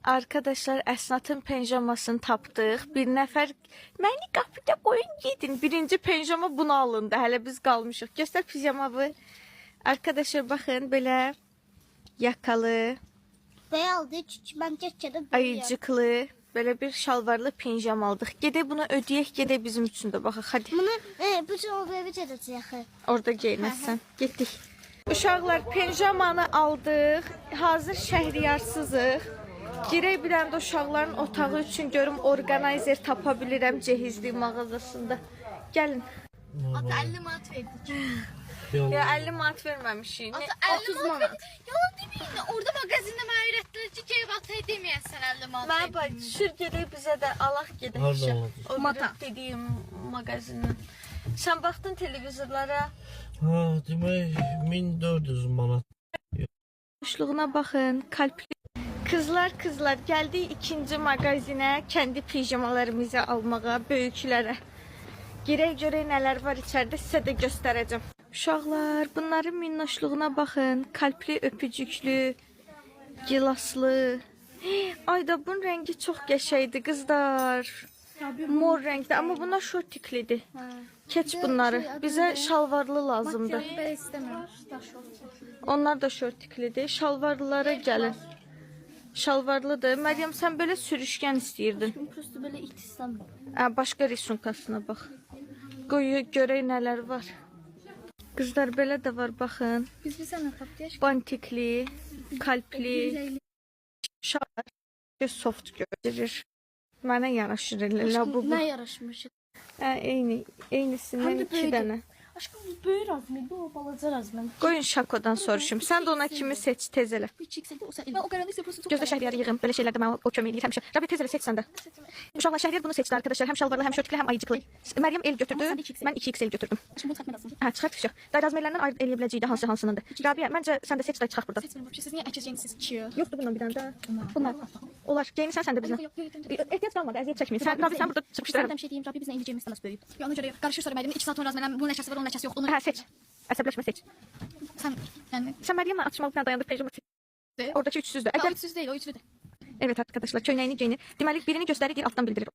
Arkadaşlar Əsnatın penjamasını tapdıq. Bir nəfər məni qapıda qoyun gedin. Birinci penjama bunu alındı. Hələ biz qalmışıq. Göstər pijamamı. Arkadaşlar baxın belə yakalı, Beyaldı çünkü ben geççede ayıcıklı, belə bir şalvarlı penjam aldıq. Gedək bunu ödəyək, gedək bizim üçün də baxaq. Hadi. Bunu bütün o evi edəcəyik. Orada geyinəsən. Getdik. Uşaqlar penjamanı aldıq. Hazır şəhriyarsızıq. Girək bir dənə də uşaqların otağı üçün görüm orqanayzer tapa bilirəm cehizlik mağazasında. Gəlin. Ata 50 manat verdik. Ya 50 manat verməmişik. Ata 50 manat. Yalan demeyin. Orada magazinde bana öğrettiler ki gel Ata'ya demeyəsən 50 manat. Mən bax düşür gedək bizə də alaq gedək. Harda alaq? O Mata dediyim mağazindən. Sən baxdın televizorlara. Ha, demək 1400 manat. Boşluğuna baxın, kalpli. Kızlar gəldik ikinci mağazinə, kendi pijamalarımızı almağa, böyüklərə. Girək görək nələr var içəridə, sizə də göstərəcəm. Uşaqlar, bunların minnoşluğuna baxın. Kalpli, öpücüklü, gilaslı. Ay da bunun rəngi çox qəşəngdir qızlar. Mor rəngdə, amma bunlar şortiklidir. Keç bunları. Bizə şalvarlı lazımdır. Ben istemiyorum. Onlar da şortiklidir. Şalvarlılara gəlin. Şalvarlıdır. Məryəm, sən belə sürüşkən istəyirdin. Prosto böyle it istemiyorum. Başqa risunkasına bax. Qoyu görək nələr var. Qızlar belə də var, baxın. Biz bir sana tapdıq. Bantikli, kalpli, şar, soft göstərir. Mənə yaraşır elə bu. Ne yaraşmış? Eynisindən Həm də 2 böyüdür. dənə. Aşkım bu böyük razmıydı, o balaca razmıydı. Qoyun şakodan soruşum. Sən də ona kimi seç, tez elə. Bir çikseydi o sen. Ben o karanlık yapıyorsun çok. Gözdə şəhriyarı yığım. Belə şeylərdə mənə o kömək eləyir həmişə. Rabi tez elə seç sən də. Uşaqlar şəhriyar bunu seçdi arkadaşlar. Həm şalvarlı, həm şortikli, həm ayıcıklı. Məryəm el götürdü. Ama sən də 2XL. Mən 2XL götürdüm. Şimdi bunu takma lazım. Hə, çıxart. Day razmerlərindən ayırd eləyə biləcəyik hansı hansınındır. Rabiə, məncə sən də seç day çıxaq buradan. Seçmeyin bu siz niye açacağınız çıkıyor? Yoxdur bundan bir dənə də. Bunlar. Olar. Geyinsən sən də bizlə. Yok yok yok. Ehtiyac qalmadı, əziyyət çəkməyin. Sən Rabi sən burada Sen çıxışdırarım. bir şey diyeyim, Rabbi bizden ineceğimiz nasıl böyük. Ya ona göre karışır sonra Meryem'in 2 saat sonra razmelen bunun eşyası var onun eşyası yok. Onu Hə, seç. Əsəbləşmə seç. sen yani. Sən Məryəmlə atışmalı falan dayandı pejama seç. Oradakı 300'dür. Aa, Əgər 300 değil o 300 de. evet arkadaşlar köynəyini geyinir. Deməli birini göstərir, deyir altdan bildirir.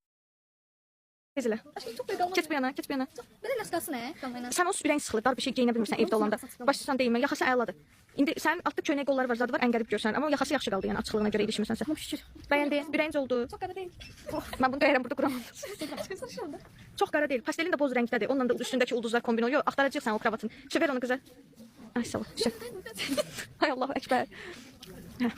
Tez elə. Aşkım çok büyük olmaz. Keç bu yana, keç bu yana. Böyle lastikası ne? Kalmayın. Sən o ürəyin sıxılır, dar bir şey geyinə bilmirsən evdə olanda. Başlasan deyimə, yaxası əladır. İndi sən altda köynək qolları var, zadı var, ən qərib görsən, amma yaxası yaxşı qaldı, yəni açıqlığına görə ilişmirsənsə. Tamam şükür. Bəyəndi, ürəyincə oldu. Çok kadar değil. Mən bunu döyərəm burada quramam. Sarışın. Çox qara deyil. Pastelin də boz rəngdədir. Onunla da üstündəki ulduzlar kombin oluyor. Axtaracaqsan o kravatın. Ver onu qıza. Ay sağ ol. Ay Allahu Ekber. Hə.